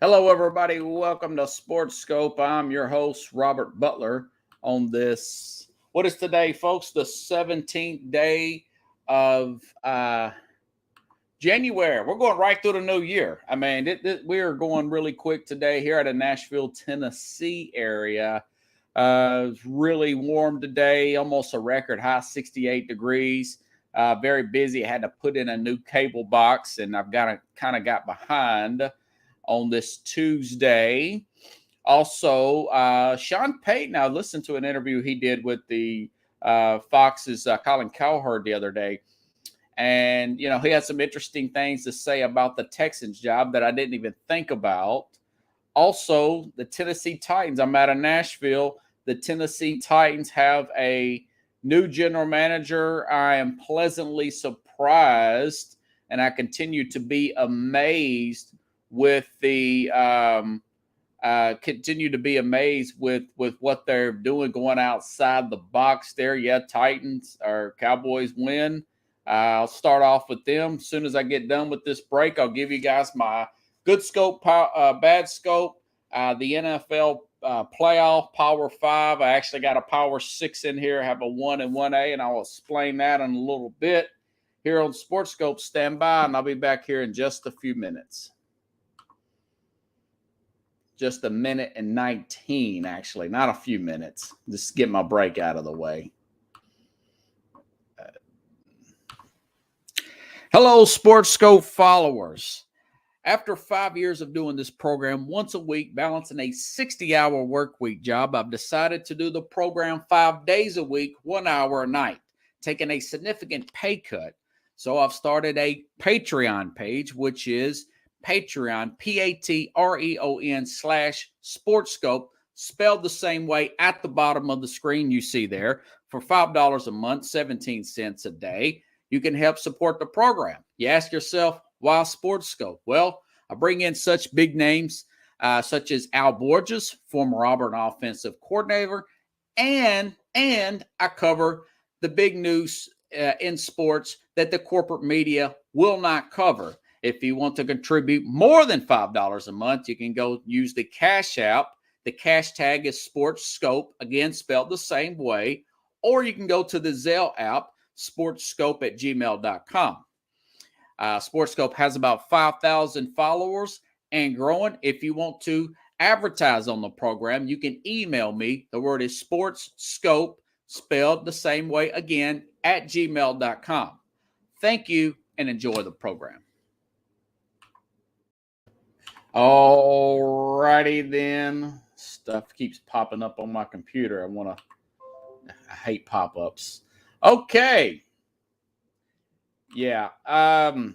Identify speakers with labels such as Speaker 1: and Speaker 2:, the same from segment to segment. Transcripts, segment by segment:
Speaker 1: Hello, everybody. Welcome to Sports Scope. I'm your host, Robert Butler, on this. What is today, folks? The 17th day of January. We're going right through the new year. I mean, we are going really quick today here at the Nashville, Tennessee area. It's really warm today, almost a record high 68 degrees. Very busy. I had to put in a new cable box, and I've got behind on this Tuesday. Also, Sean Payton, I listened to an interview he did with the Fox's Colin Cowherd the other day. And, he had some interesting things to say about the Texans job that I didn't even think about. Also, the Tennessee Titans. I'm out of Nashville. The Tennessee Titans have a new general manager. I am pleasantly surprised, and I continue to be amazed with the with what they're doing, going outside the box there. Yeah, Titans or Cowboys win. I'll start off with them. As soon as I get done with this break, I'll give you guys my good scope, bad scope, the NFL playoff Power 5. I actually got a Power 6 in here. I have a 1 and 1A, and I'll explain that in a little bit here on Sports Scope. Stand by, and I'll be back here in just a few minutes. Just a minute and 19, actually, not a few minutes. Just get my break out of the way. Hello, Sports Scope followers. After 5 years of doing this program once a week, balancing a 60-hour work week job, I've decided to do the program 5 days a week, 1 hour a night, taking a significant pay cut. So I've started a Patreon page, which is Patreon, Patreon/SportsScope, spelled the same way at the bottom of the screen you see there, for $5 a month, 17 cents a day. You can help support the program. You ask yourself, why Sports Scope? Well, I bring in such big names such as Al Borges, former Auburn offensive coordinator, and I cover the big news in sports that the corporate media will not cover. If you want to contribute more than $5 a month, you can go use the Cash App. The cash tag is Sports Scope, again, spelled the same way. Or you can go to the Zelle app, sportscope@gmail.com. SportsScope has about 5,000 followers and growing. If you want to advertise on the program, you can email me. The word is SportsScope, spelled the same way again, @gmail.com. Thank you and enjoy the program. All righty then. Stuff keeps popping up on my computer. I hate pop-ups. Okay. Yeah. And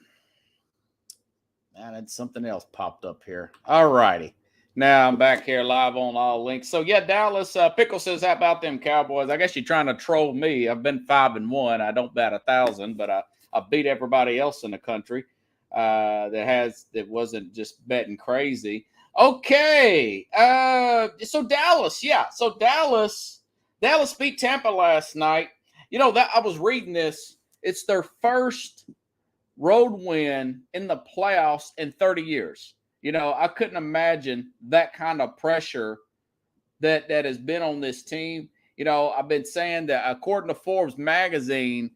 Speaker 1: something else popped up here. All righty. Now I'm back here live on all links. So yeah, Dallas Pickle says, "How about them Cowboys?" I guess you're trying to troll me. I've been 5-1. I don't bat 1,000, but I beat everybody else in the country that wasn't just betting crazy. Okay. So Dallas, yeah. So Dallas beat Tampa last night. That I was reading this. It's their first road win in the playoffs in 30 years. I couldn't imagine that kind of pressure that has been on this team. I've been saying that according to Forbes magazine,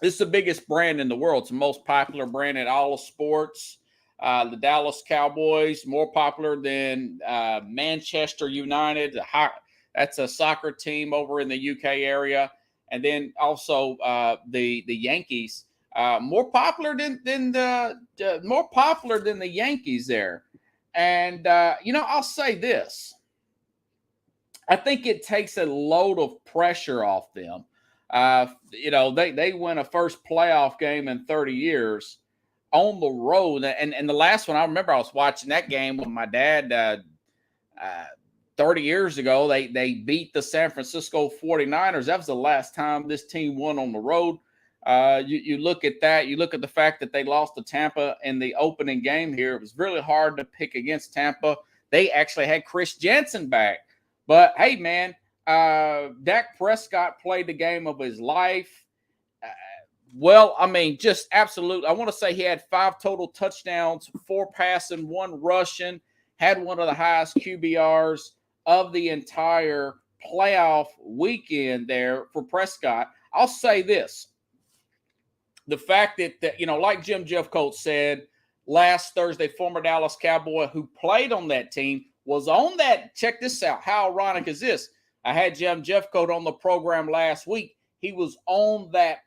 Speaker 1: this is the biggest brand in the world. It's the most popular brand in all of sports. The Dallas Cowboys, more popular than Manchester United. That's a soccer team over in the UK area. And then also the Yankees, more popular than the Yankees there. And I'll say this: I think it takes a load of pressure off them. They win a first playoff game in 30 years on the road, and the last one I remember, I was watching that game with my dad. 30 years ago, they beat the San Francisco 49ers. That was the last time this team won on the road. You look at that. You look at the fact that they lost to Tampa in the opening game here. It was really hard to pick against Tampa. They actually had Chris Jensen back. But, hey, man, Dak Prescott played the game of his life. Well, I mean, just absolute. I want to say he had 5 total touchdowns, 4 passing, 1 rushing, had one of the highest QBRs of the entire playoff weekend there for Prescott. I'll say this. The fact that like Jim Jeffcoat said last Thursday, former Dallas Cowboy who played on that team was on that. Check this out. How ironic is this? I had Jim Jeffcoat on the program last week. He was on that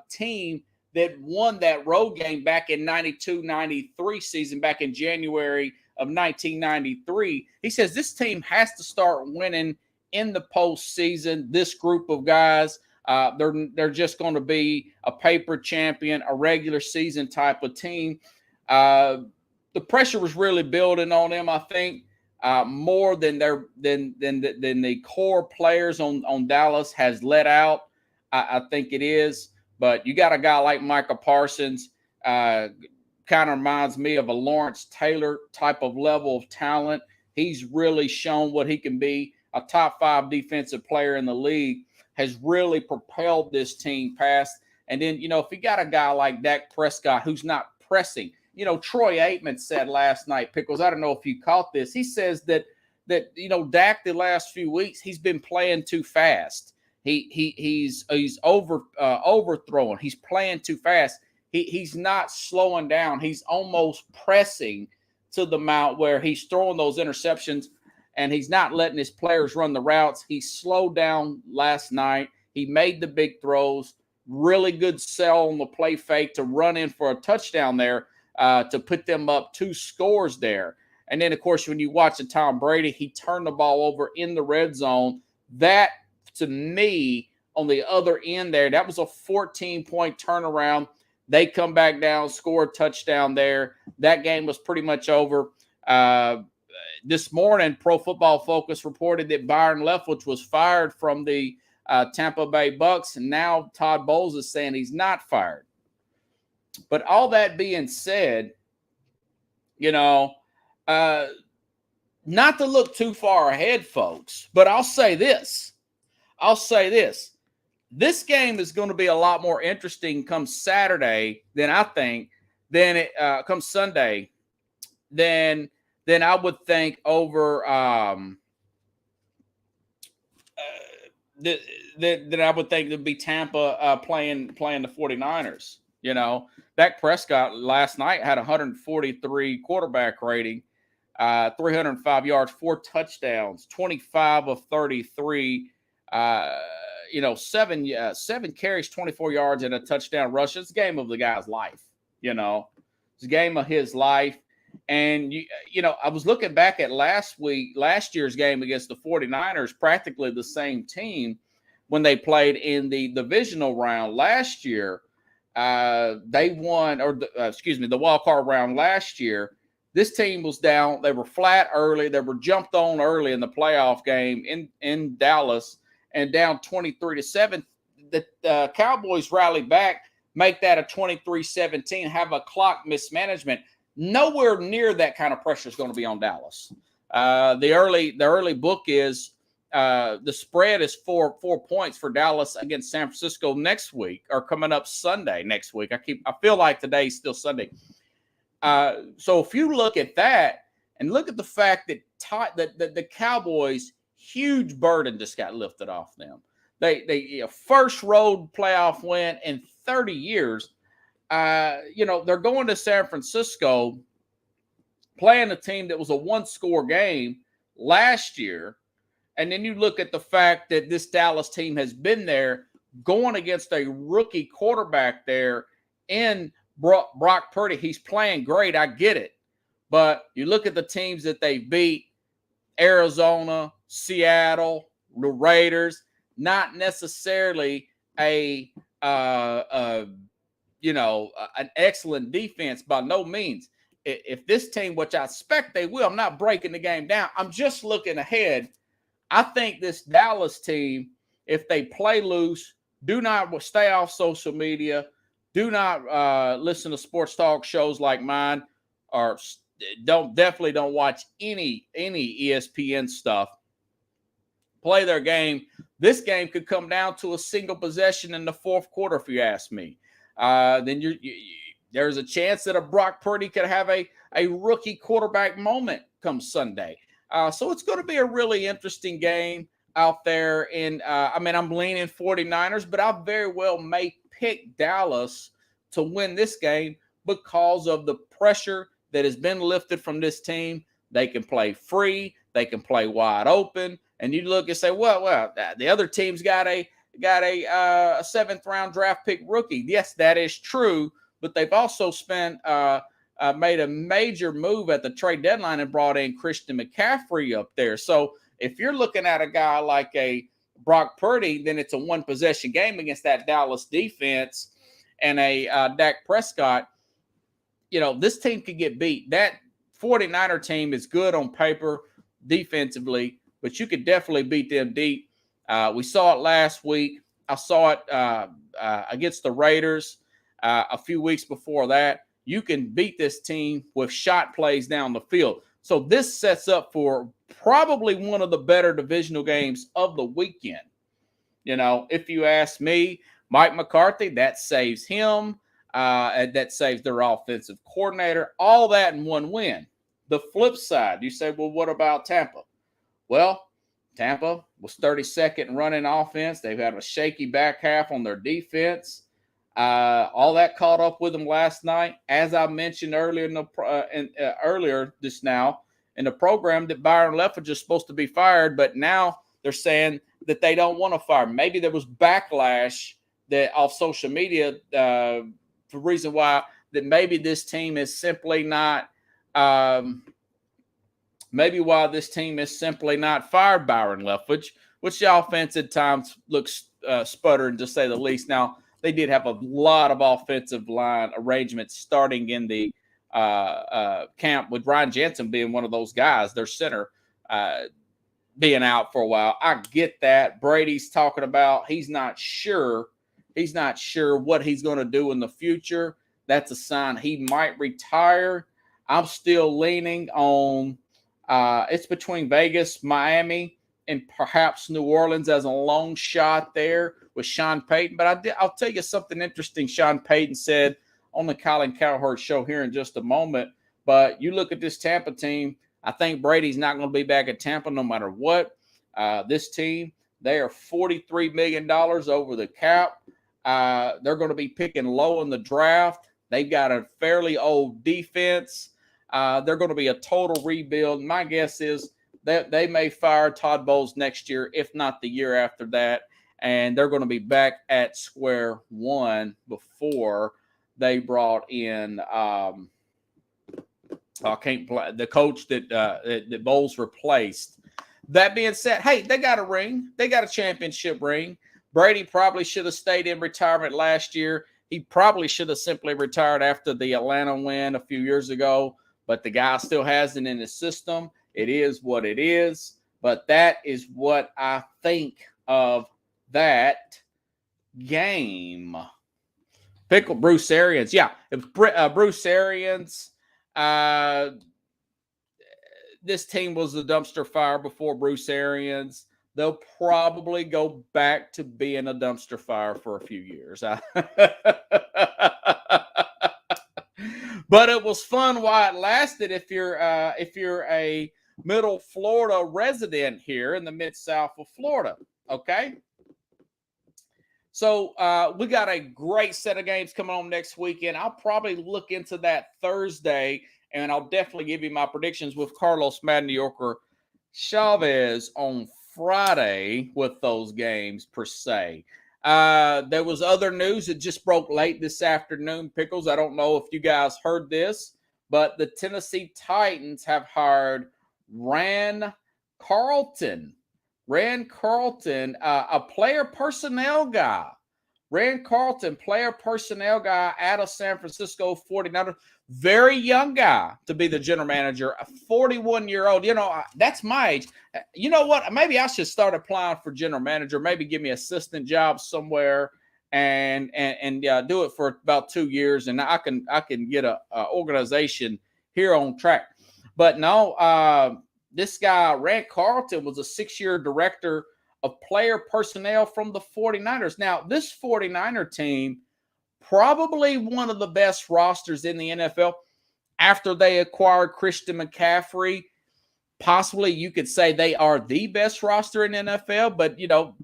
Speaker 1: team that won that road game back in 92-93 season, back in January of 1993. He says this team has to start winning in the postseason. This group of guys, they're just going to be a paper champion, a regular season type of team. The pressure was really building on them, I think, more than the core players on Dallas has let out. I think it is. But you got a guy like Micah Parsons, kind of reminds me of a Lawrence Taylor type of level of talent. He's really shown what he can be. A top 5 defensive player in the league, has really propelled this team past. And then, if you got a guy like Dak Prescott who's not pressing, Troy Aikman said last night, Pickles, I don't know if you caught this. He says that Dak the last few weeks, he's been playing too fast. He's overthrowing. He's playing too fast. He's not slowing down. He's almost pressing to the mount where he's throwing those interceptions and he's not letting his players run the routes. He slowed down last night. He made the big throws. Really good sell on the play fake to run in for a touchdown there to put them up 2 scores there. And then, of course, when you watch the Tom Brady, he turned the ball over in the red zone. That, to me, on the other end there, that was a 14-point turnaround. They come back down, score a touchdown there. That game was pretty much over. This morning, Pro Football Focus reported that Byron Leftwich was fired from the Tampa Bay Bucks, and now Todd Bowles is saying he's not fired. But all that being said, not to look too far ahead, folks, but I'll say this. This game is going to be a lot more interesting come Saturday than it comes Sunday than I would think over that I would think would be Tampa playing the 49ers. Dak Prescott last night had 143 quarterback rating, 305 yards, 4 touchdowns, 25 of 33. 7 carries, 24 yards, and a touchdown rush. It's a game of the guy's life. It's a game of his life. And, I was looking back at last year's game against the 49ers, practically the same team when they played in the divisional round last year. They won, the wild card round last year. This team was down. They were flat early. They were jumped on early in the playoff game in Dallas and down 23-7. The Cowboys rallied back, make that a 23-17, have a clock mismanagement. Nowhere near that kind of pressure is going to be on Dallas. The early book is the spread is 4 points for Dallas against San Francisco next week, or coming up Sunday next week. I feel like today's still Sunday. So if you look at that and look at the fact that the Cowboys, huge burden just got lifted off them. They first road playoff win in 30 years. They're going to San Francisco, playing a team that was a 1-score game last year. And then you look at the fact that this Dallas team has been there going against a rookie quarterback there in Brock Purdy. He's playing great. I get it. But you look at the teams that they beat, Arizona, Seattle, the Raiders, not necessarily an excellent defense by no means. If this team, which I expect they will, I'm not breaking the game down. I'm just looking ahead. I think this Dallas team, if they play loose, do not stay off social media, do not listen to sports talk shows like mine, or definitely don't watch any ESPN stuff. play their game. This game could come down to a single possession in the fourth quarter, if you ask me. Then there's a chance that a Brock Purdy could have a rookie quarterback moment come Sunday. So it's going to be a really interesting game out there. And I'm leaning 49ers, but I very well may pick Dallas to win this game because of the pressure that has been lifted from this team. They can play free. They can play wide open. And you look and say, well, the other team's got a 7th round draft pick rookie. Yes, that is true. But they've also made a major move at the trade deadline and brought in Christian McCaffrey up there. So if you're looking at a guy like a Brock Purdy, then it's a one-possession game against that Dallas defense and a Dak Prescott. This team could get beat. That 49er team is good on paper defensively, but you could definitely beat them deep. We saw it last week. I saw it against the Raiders a few weeks before that. You can beat this team with shot plays down the field. So this sets up for probably one of the better divisional games of the weekend. If you ask me, Mike McCarthy, that saves him. And that saves their offensive coordinator. All that in one win. The flip side, you say, well, what about Tampa? Well, Tampa was 32nd in running offense. They've had a shaky back half on their defense. All that caught up with them last night. As I mentioned earlier earlier just now in the program, that Byron Leftwich is supposed to be fired, but now they're saying that they don't want to fire. Maybe there was backlash that off social media for the reason why that maybe this team is simply not maybe why this team is simply not fired Byron Leftwich, which the offense at times looks sputtering to say the least. Now, they did have a lot of offensive line arrangements starting in the camp, with Ryan Jensen being one of those guys, their center, being out for a while. I get that. Brady's talking about he's not sure. He's not sure what he's going to do in the future. That's a sign he might retire. I'm still leaning on it's between Vegas, Miami, and perhaps New Orleans as a long shot there with Sean Payton. But I'll tell you something interesting Sean Payton said on the Colin Cowherd show here in just a moment. But you look at this Tampa team, I think Brady's not going to be back at Tampa no matter what. This team, they are $43 million over the cap. They're going to be picking low in the draft. They've got a fairly old defense. They're going to be a total rebuild. My guess is that they may fire Todd Bowles next year, if not the year after that. And they're going to be back at square one before they brought in the coach that Bowles replaced. That being said, hey, they got a ring. They got a championship ring. Brady probably should have stayed in retirement last year. He probably should have simply retired after the Atlanta win a few years ago, but the guy still has it in his system. It is what it is, but that is what I think of that game. Pickle Bruce Arians. Yeah, if Bruce Arians, this team was a dumpster fire before Bruce Arians. They'll probably go back to being a dumpster fire for a few years. But it was fun while it lasted. If you're a Middle Florida resident here in the Mid-South of Florida, okay? So we got a great set of games coming on next weekend. I'll probably look into that Thursday, and I'll definitely give you my predictions with Carlos Madniorker Chavez on Friday with those games per se. There was other news that just broke late this afternoon, Pickles. I don't know if you guys heard this, but the Tennessee Titans have hired Rand Carlton. Rand Carlton, a player personnel guy. Rand Carlton, player personnel guy out of San Francisco 49ers. Very young guy to be the general manager, a 41-year-old. You know, that's my age. You know what? Maybe I should start applying for general manager. Maybe give me an assistant job somewhere and do it for about 2 years, and I can get a organization here on track. But no, this guy Rand Carlton was a 6-year director of player personnel from the 49ers. Now, this 49er team, probably one of the best rosters in the NFL after they acquired Christian McCaffrey. Possibly you could say they are the best roster in NFL, but,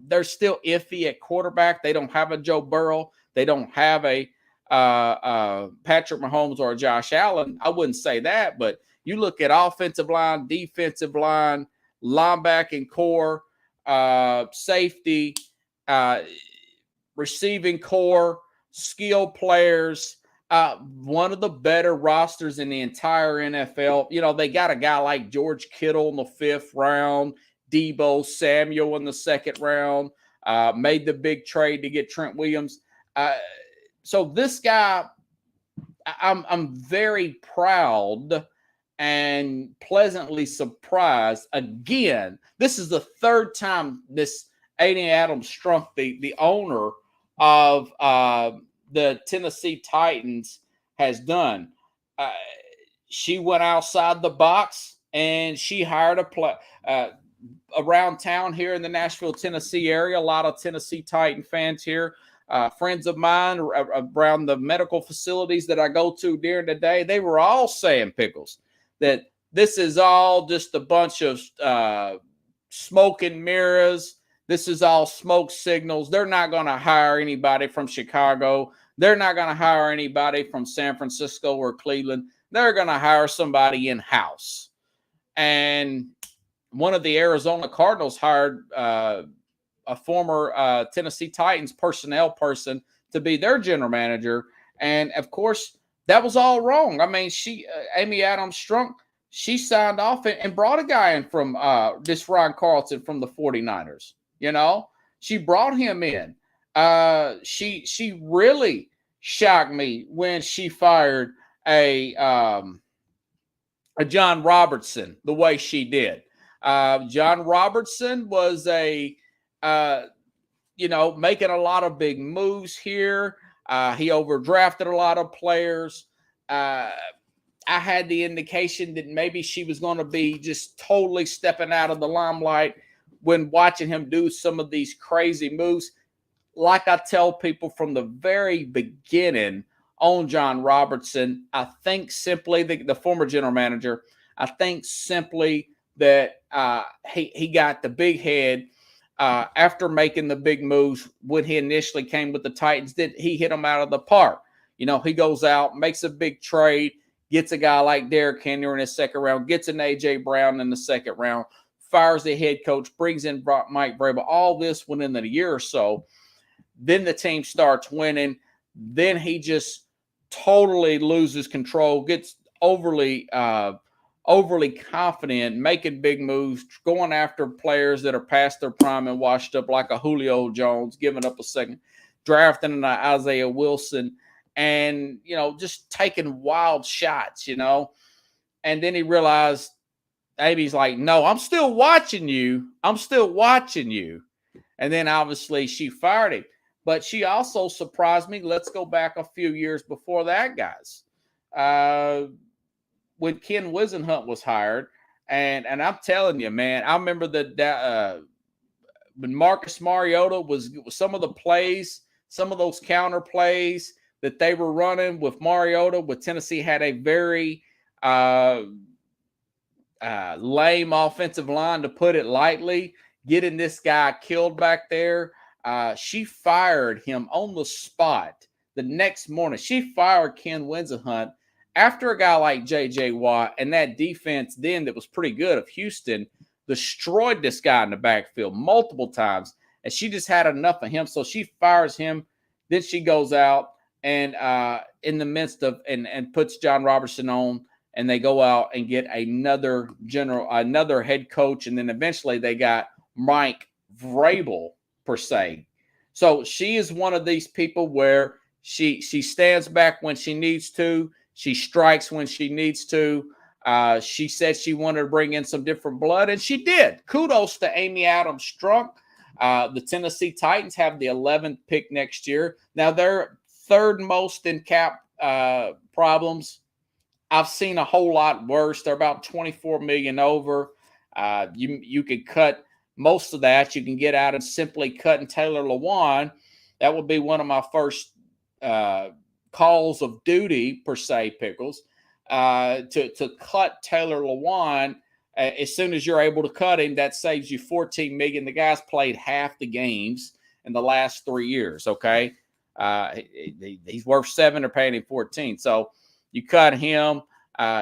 Speaker 1: they're still iffy at quarterback. They don't have a Joe Burrow. They don't have a Patrick Mahomes or a Josh Allen. I wouldn't say that, but you look at offensive line, defensive line, linebacking core, safety, receiving core, skill players, one of the better rosters in the entire NFL. They got a guy like George Kittle in the 5th round, Deebo Samuel in the 2nd round, made the big trade to get Trent Williams. So this guy, I'm very proud and pleasantly surprised. Again, this is the 3rd time this Amy Adams Strunk, the owner of the Tennessee Titans, has done. She went outside the box and she hired a play around town here in the Nashville, Tennessee area. A lot of Tennessee Titan fans here. Friends of mine around the medical facilities that I go to during the day, they were all saying, Pickles, that this is all just a bunch of smoke and mirrors. This is all smoke signals. They're not going to hire anybody from Chicago. They're not going to hire anybody from San Francisco or Cleveland. They're going to hire somebody in-house. And one of the Arizona Cardinals hired a former Tennessee Titans personnel person to be their general manager. And, of course, that was all wrong. I mean, Amy Adams Strunk, she signed off and brought a guy in from this Ryan Carlton from the 49ers. She brought him in. She really shocked me when she fired a John Robertson the way she did. John Robertson was making a lot of big moves here. He overdrafted a lot of players. I had the indication that maybe she was going to be just totally stepping out of the limelight when watching him do some of these crazy moves. Like I tell people from the very beginning on John Robertson, I think simply the former general manager, I think simply that he got the big head after making the big moves when he initially came with the Titans, that he hit them out of the park. He goes out, makes a big trade, gets a guy like Derrick Henry in his 2nd round, gets an A.J. Brown in the 2nd round, fires the head coach, brings in Mike Vrabel. All this within a year or so. Then the team starts winning. Then he just totally loses control, gets overly confident, making big moves, going after players that are past their prime and washed up, like a Julio Jones, giving up a second, drafting an Isaiah Wilson, and, just taking wild shots, And then he realized, Amy's like, no, I'm still watching you. I'm still watching you. And then obviously she fired him. But she also surprised me. Let's go back a few years before that, guys. When Ken Wisenhunt was hired, and I'm telling you, man, I remember that when Marcus Mariota was some of the plays, some of those counter plays that they were running with Mariota, with Tennessee had a very lame offensive line, to put it lightly, getting this guy killed back there. She fired him on the spot the next morning. She fired Ken Wisenhunt after a guy like J.J. Watt and that defense then that was pretty good of Houston destroyed this guy in the backfield multiple times, and she just had enough of him. So she fires him. Then she goes out and in the midst of and puts John Robertson on, and they go out and get another head coach, and then eventually they got Mike Vrabel, per se. So she is one of these people where she stands back when she needs to. She strikes when she needs to. She said she wanted to bring in some different blood, and she did. Kudos to Amy Adams Strunk. The Tennessee Titans have the 11th pick next year. Now, they're 3rd most in cap problems. I've seen a whole lot worse. They're about $24 million over. You could cut most of that you can get out of simply cutting Taylor Lewan. That would be one of my first calls of duty, per se, Pickles, to cut Taylor Lewan. As soon as you're able to cut him, that saves you $14 million. The guy's played half the games in the last 3 years. Okay, he's worth $7 million. They're paying him $14 million. So you cut him.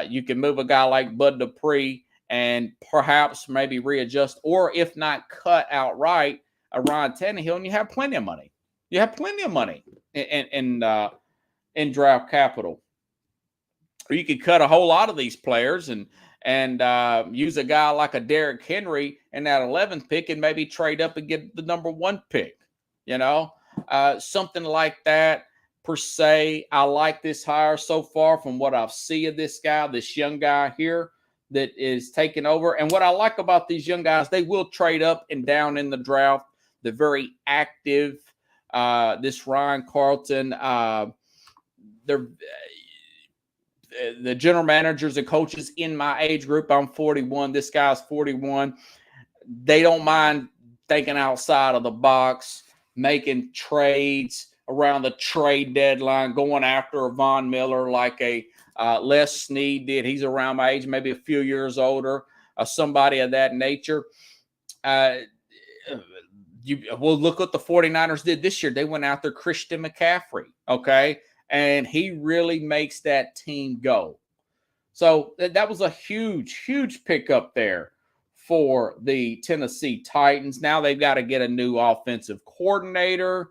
Speaker 1: You can move a guy like Bud Dupree and perhaps maybe readjust, or if not cut outright, a Ryan Tannehill, and you have plenty of money. You have plenty of money in draft capital. Or you could cut a whole lot of these players and use a guy like a Derrick Henry in that 11th pick and maybe trade up and get the number 1 pick. Something like that, per se. I like this hire so far from what I've seen of this guy, this young guy here that is taking over. And what I like about these young guys, they will trade up and down in the draft. They're very active. This Ryan Carlton, they're the general managers and coaches in my age group. I'm 41. This guy's 41. They don't mind thinking outside of the box, making trades around the trade deadline, going after a Von Miller like a Les Snead did. He's around my age, maybe a few years older, somebody of that nature. We'll look what the 49ers did this year. They went after Christian McCaffrey, okay? And he really makes that team go. So that was a huge, huge pickup there for the Tennessee Titans. Now they've got to get a new offensive coordinator.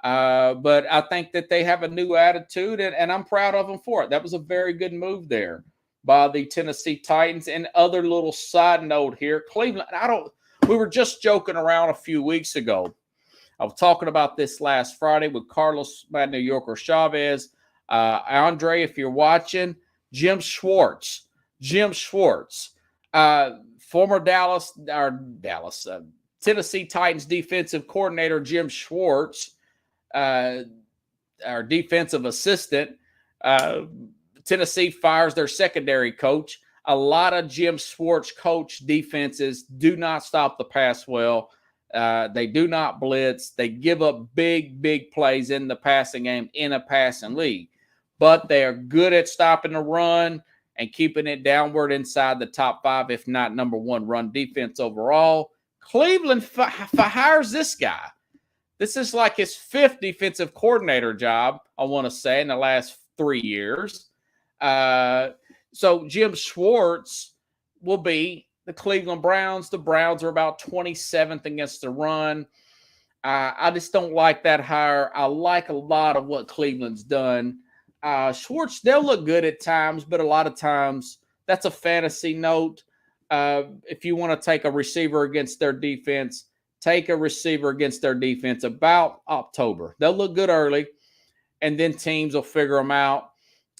Speaker 1: But I think that they have a new attitude, and I'm proud of them for it. That was a very good move there by the Tennessee Titans. And other little side note here, Cleveland, we were just joking around a few weeks ago. I was talking about this last Friday with Carlos, my New Yorker Chavez. Andre, if you're watching, Jim Schwartz, former Tennessee Titans defensive coordinator Jim Schwartz, our defensive assistant. Tennessee fires their secondary coach. A lot of Jim Schwartz coach defenses do not stop the pass well. They do not blitz. They give up big, big plays in the passing game in a passing league. But they are good at stopping the run and keeping it downward inside the top 5, if not number 1 run defense overall. Cleveland hires this guy. This is like his 5th defensive coordinator job, I want to say, in the last 3 years. So Jim Schwartz will be the Cleveland Browns. The Browns are about 27th against the run. I just don't like that hire. I like a lot of what Cleveland's done. Schwartz, they'll look good at times, but a lot of times that's a fantasy note. If you want to take a receiver against their defense, take a receiver against their defense about October. They'll look good early, and then teams will figure them out.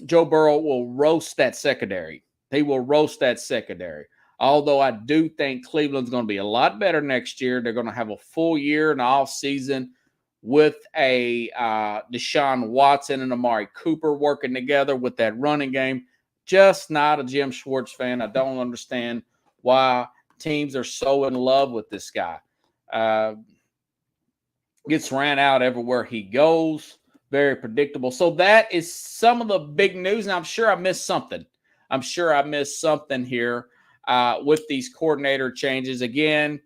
Speaker 1: Joe Burrow will roast that secondary. He will roast that secondary. Although I do think Cleveland's going to be a lot better next year. They're going to have a full year in the offseason with a Deshaun Watson and Amari Cooper working together with that running game. Just not a Jim Schwartz fan. I don't understand why teams are so in love with this guy. Gets ran out everywhere he goes. Very predictable. So that is some of the big news, and I'm sure I missed something. Here with these coordinator changes. Again,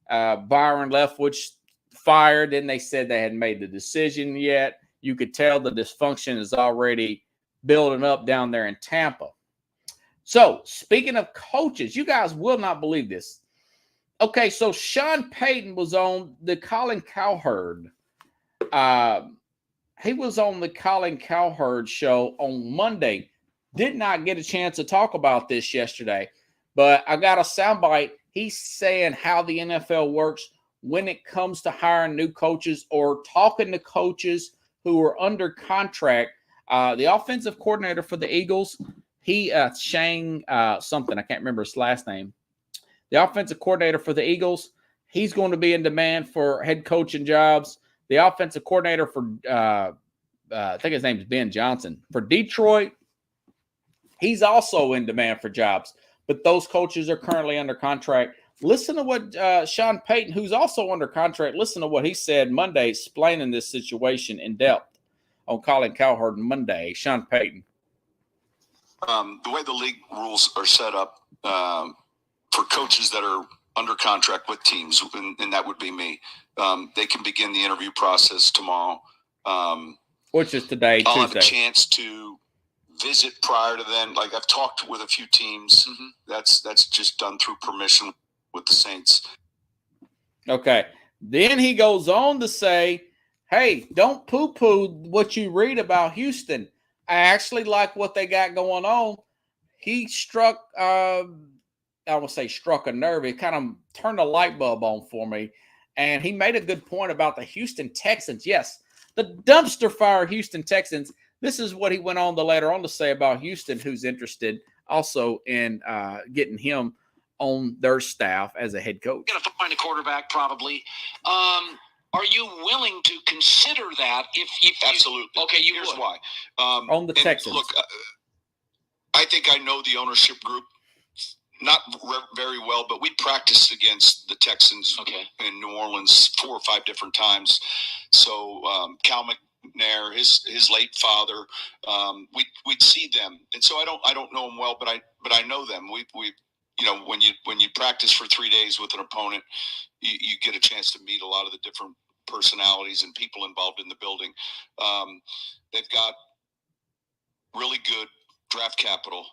Speaker 1: Byron Leftwich fired, and they said they hadn't made the decision yet. You could tell the dysfunction is already building up down there in Tampa. So, speaking of coaches, you guys will not believe this. Okay, so Sean Payton was on the Colin Cowherd. He was on the Colin Cowherd show on Monday. Did not get a chance to talk about this yesterday, but I got a soundbite. He's saying how the NFL works when it comes to hiring new coaches or talking to coaches who are under contract. The offensive coordinator for the Eagles, Shane something, I can't remember his last name. The offensive coordinator for the Eagles, he's going to be in demand for head coaching jobs. The offensive coordinator for, I think his name is Ben Johnson, for Detroit, he's also in demand for jobs. But those coaches are currently under contract Listen to what Sean Payton, who's also under contract, listen to what he said Monday, explaining this situation in depth on Colin Cowherd Monday. Sean Payton.
Speaker 2: The way the league rules are set up for coaches that are under contract with teams, and that would be me, they can begin the interview process tomorrow.
Speaker 1: Which is today,
Speaker 2: I'll
Speaker 1: Tuesday.
Speaker 2: have a chance to visit prior to then. Like, I've talked with a few teams. Mm-hmm. That's just done through permission with the Saints.
Speaker 1: Okay. Then he goes on to say, hey, don't poo-poo what you read about Houston. I actually like what they got going on. He struck, I would say struck a nerve. It kind of turned a light bulb on for me. And he made a good point about the Houston Texans. Yes, the dumpster fire Houston Texans. This is what he went on to later on to say about Houston, who's interested also in getting him on their staff as a head coach.
Speaker 3: Going to find a quarterback probably. Are you willing to consider that? If
Speaker 2: absolutely.
Speaker 3: Okay,
Speaker 2: here's
Speaker 3: would.
Speaker 2: Why.
Speaker 1: On the Texans.
Speaker 2: Look, I think I know the ownership group not very well, but we practiced against the Texans in New Orleans 4 or 5 different times. So Cal McNair, his late father, we'd see them, and so I don't know them well, but I know them. We you know, when you practice for 3 days with an opponent, you get a chance to meet a lot of the different personalities and people involved in the building. They've got really good draft capital.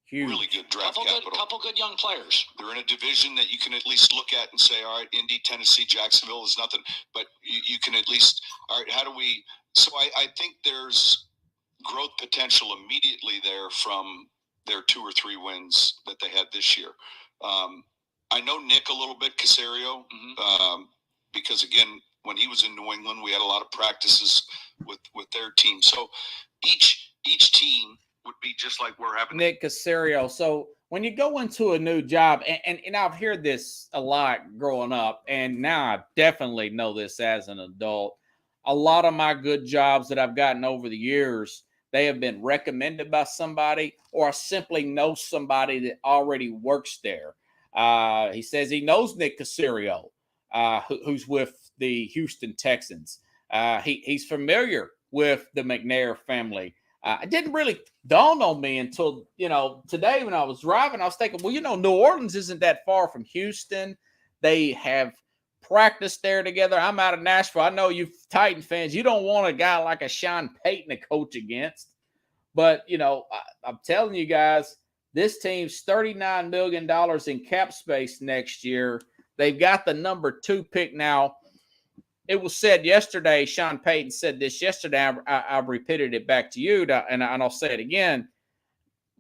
Speaker 1: Huge.
Speaker 2: Really good draft capital.
Speaker 3: Couple good young players.
Speaker 2: They're in a division that you can at least look at and say, all right, Indy, Tennessee, Jacksonville is nothing, but you can at least, all right, how do we? So I think there's growth potential immediately there from their 2 or 3 wins that they had this year. I know Nick a little bit, Caserio, because again, when he was in New England, we had a lot of practices with their team. So each team would be just like we're having.
Speaker 1: Nick Caserio. So when you go into a new job, and I've heard this a lot growing up, and now I definitely know this as an adult. A lot of my good jobs that I've gotten over the years, they have been recommended by somebody, or I simply know somebody that already works there. He says he knows Nick Caserio, who's with the Houston Texans. He's familiar with the McNair family. It didn't really dawn on me until, today when I was driving, I was thinking, well, New Orleans isn't that far from Houston. They have practiced there together. I'm out of Nashville. I know you Titan fans, you don't want a guy like a Sean Payton to coach against. But, I'm telling you guys, this team's $39 million in cap space next year. They've got the number 2 pick now. It was said yesterday, Sean Payton said this yesterday. I've repeated it back to you, and I'll say it again.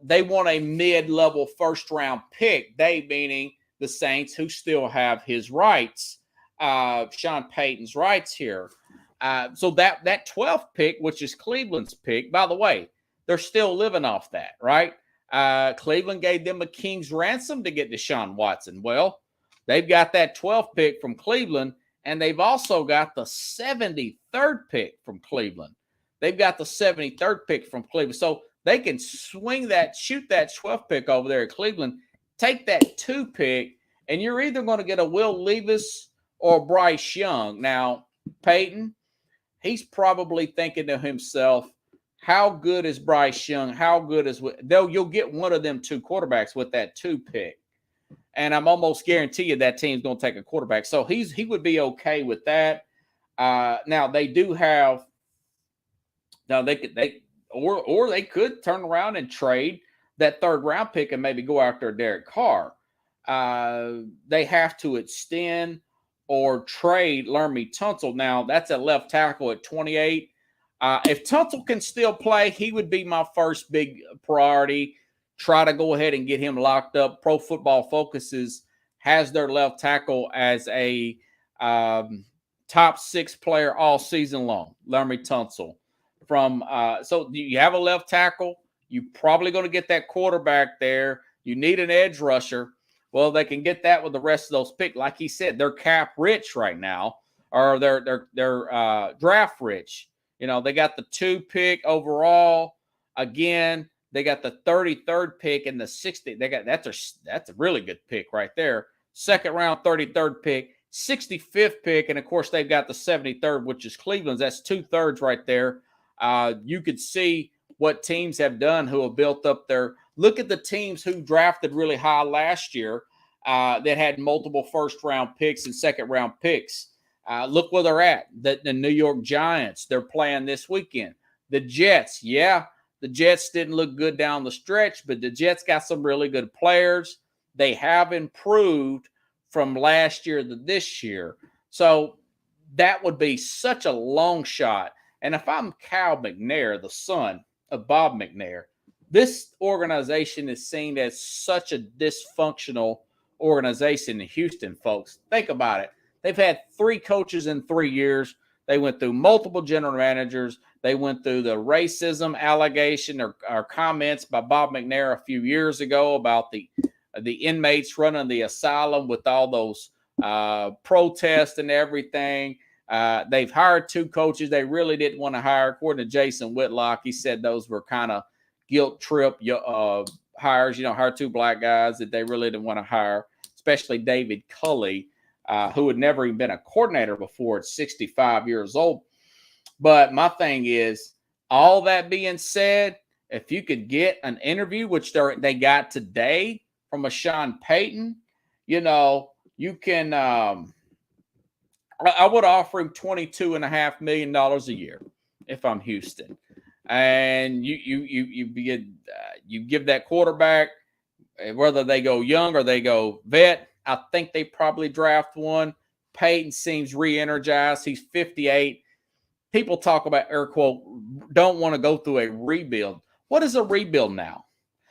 Speaker 1: They want a mid-level first-round pick. They meaning the Saints, who still have his rights, Sean Payton's rights here. So that 12th pick, which is Cleveland's pick, by the way, they're still living off that, right? Cleveland gave them a king's ransom to get Deshaun Watson. Well, they've got that 12th pick from Cleveland, and they've also got the 73rd pick from Cleveland. They've got the 73rd pick from Cleveland. So they can shoot that 12th pick over there at Cleveland, take that 2 pick, and you're either going to get a Will Levis or Bryce Young. Now, Payton, he's probably thinking to himself, how good is Bryce Young? How good is you'll get one of them 2 quarterbacks with that 2 pick. And I'm almost guarantee you that team's going to take a quarterback. So he would be okay with that. Now they do have. Now they could turn around and trade that 3rd round pick and maybe go after Derek Carr. They have to extend or trade Laremy Tunsil. Now that's a left tackle at 28. If Tunsil can still play, he would be my first big priority. Try to go ahead and get him locked up. Pro Football Focus has their left tackle as a top 6 player all season long, Laremy Tunsil. So you have a left tackle. You're probably going to get that quarterback there. You need an edge rusher. Well, they can get that with the rest of those picks. Like he said, they're cap rich right now, or they're draft rich. They got the 2 pick overall. Again, they got the 33rd pick and the 60th. That's a really good pick right there. second round, 33rd pick, 65th pick, and of course they've got the 73rd, which is Cleveland's. That's 2/3 right there. You could see what teams have done who have built up their – look at the teams who drafted really high last year that had multiple first-round picks and second-round picks. Look where they're at. The New York Giants, they're playing this weekend. The Jets, the Jets didn't look good down the stretch, but the Jets got some really good players. They have improved from last year to this year. So that would be such a long shot. And if I'm Cal McNair, the son of Bob McNair, this organization is seen as such a dysfunctional organization in Houston, folks. Think about it. They've had 3 coaches in 3 years. They went through multiple general managers. They went through the racism allegation or comments by Bob McNair a few years ago about the inmates running the asylum with all those protests and everything. They've hired 2 coaches they really didn't want to hire. According to Jason Whitlock, he said those were kind of guilt trip hires. Hire 2 black guys that they really didn't want to hire, especially David Culley, who had never even been a coordinator before at 65 years old. But my thing is, all that being said, if you could get an interview, which they got today from a Sean Payton, you can I would offer him $22.5 million a year if I'm Houston. And you give that quarterback, whether they go young or they go vet, I think they probably draft one. Payton seems re-energized. He's 58. People talk about, air quote, don't want to go through a rebuild. What is a rebuild now?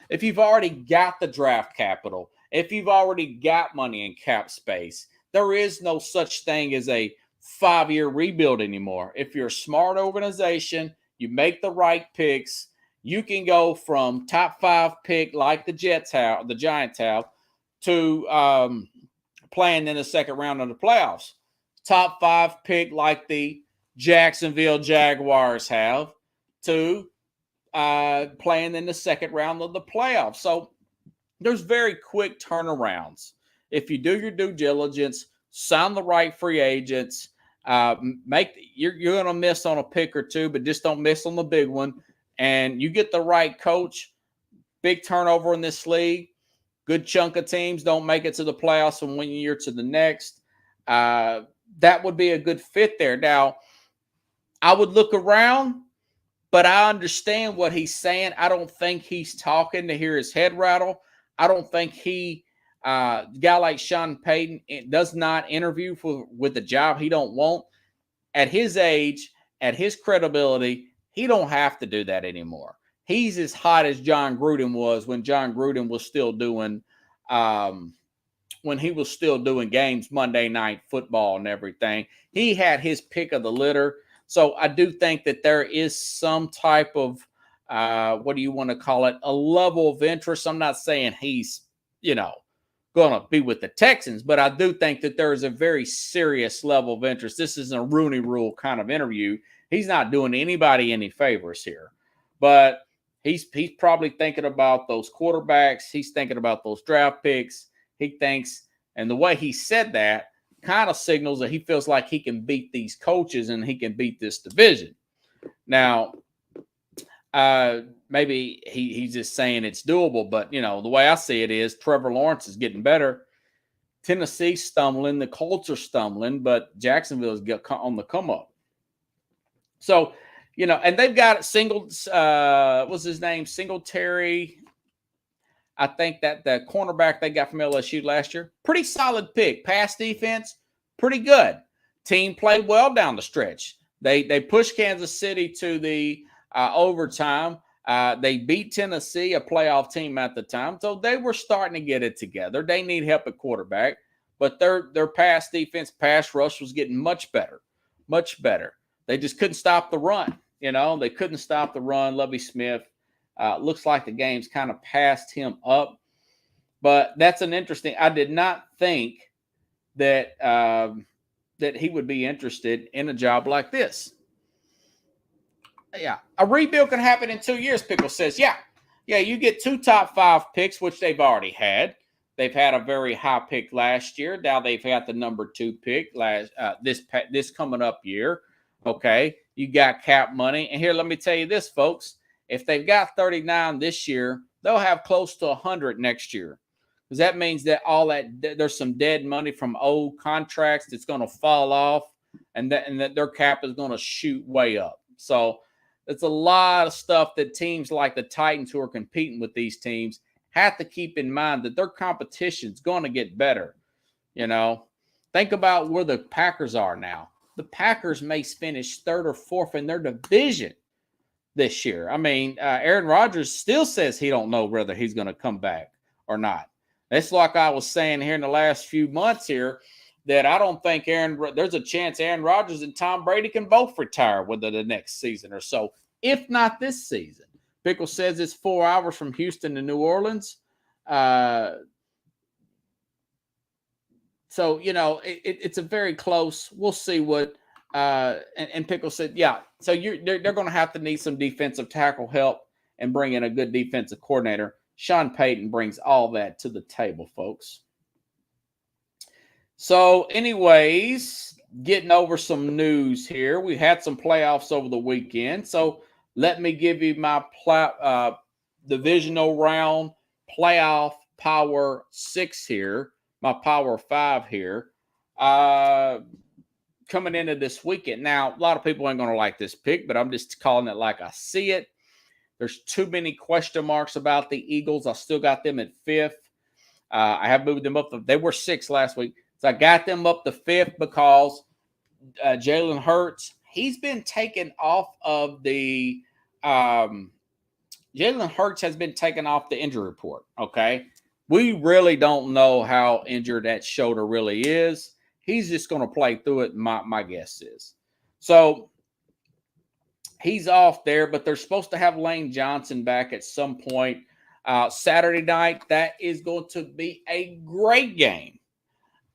Speaker 1: If you've already got the draft capital, if you've already got money in cap space, there is no such thing as a 5-year rebuild anymore. If you're a smart organization, you make the right picks, you can go from top 5 pick like the Giants have, to playing in the second round of the playoffs. Top 5 pick like the Jacksonville Jaguars have, to playing in the second round of the playoffs. So there's very quick turnarounds. If you do your due diligence, sign the right free agents, you're going to miss on a pick or 2, but just don't miss on the big one. And you get the right coach. Big turnover in this league. Good chunk of teams don't make it to the playoffs from one year to the next. That would be a good fit there. Now, I would look around, but I understand what he's saying. I don't think he's talking to hear his head rattle. I don't think a guy like Sean Payton does not interview with a job he don't want. At his age, at his credibility, he don't have to do that anymore. He's as hot as John Gruden was when John Gruden was still doing games, Monday Night Football and everything. He had his pick of the litter. So I do think that there is some type of, what do you want to call it, a level of interest. I'm not saying he's, going to be with the Texans, but I do think that there is a very serious level of interest. This isn't a Rooney Rule kind of interview. He's not doing anybody any favors here, but he's probably thinking about those quarterbacks. He's thinking about those draft picks. He thinks, and the way he said that kind of signals that he feels like he can beat these coaches and he can beat this division. Now, maybe he's just saying it's doable, but, the way I see it is Trevor Lawrence is getting better. Tennessee's stumbling. The Colts are stumbling, but Jacksonville's on the come up. So, and they've got what's his name? Singletary. I think that the cornerback they got from LSU last year, pretty solid pick. Pass defense, pretty good. Team played well down the stretch. They pushed Kansas City to the overtime. They beat Tennessee, a playoff team at the time. So they were starting to get it together. They need help at quarterback, but their pass defense, pass rush was getting much better, much better. They just couldn't stop the run. They couldn't stop the run. Lovie Smith, looks like the game's kind of passed him up. But that's an interesting – I did not think that that he would be interested in a job like this. Yeah, a rebuild can happen in 2 years, Pickle says. Yeah, you get 2 top 5 picks, which they've already had. They've had a very high pick last year. Now they've got the number 2 pick this coming up year. Okay, you got cap money, and here let me tell you this, folks. If they've got 39 this year, they'll have close to 100 next year, because that means that there's some dead money from old contracts that's going to fall off, and that their cap is going to shoot way up. So it's a lot of stuff that teams like the Titans, who are competing with these teams, have to keep in mind, that their competition is going to get better. Think about where the Packers are now. The Packers may finish 3rd or 4th in their division this year. I mean, Aaron Rodgers still says he don't know whether he's going to come back or not. It's like I was saying here in the last few months here, that I don't think there's a chance Aaron Rodgers and Tom Brady can both retire within the next season or so, if not this season. Pickle says it's 4 hours from Houston to New Orleans. So, it's a very close. We'll see what and Pickle said, yeah. So they're going to have to need some defensive tackle help and bring in a good defensive coordinator. Sean Payton brings all that to the table, folks. So, anyways, getting over some news here. We had some playoffs over the weekend. So, let me give you my divisional round playoff Power 6 here, my Power 5 here, coming into this weekend. Now, a lot of people ain't going to like this pick, but I'm just calling it like I see it. There's too many question marks about the Eagles. I still got them at 5th. I have moved them up. They were 6th last week. So I got them up to 5th because Jalen Hurts, he's been taken off of the Jalen Hurts has been taken off the injury report, okay? We really don't know how injured that shoulder really is. He's just going to play through it, my guess is. So he's off there, but they're supposed to have Lane Johnson back at some point. Saturday night, that is going to be a great game.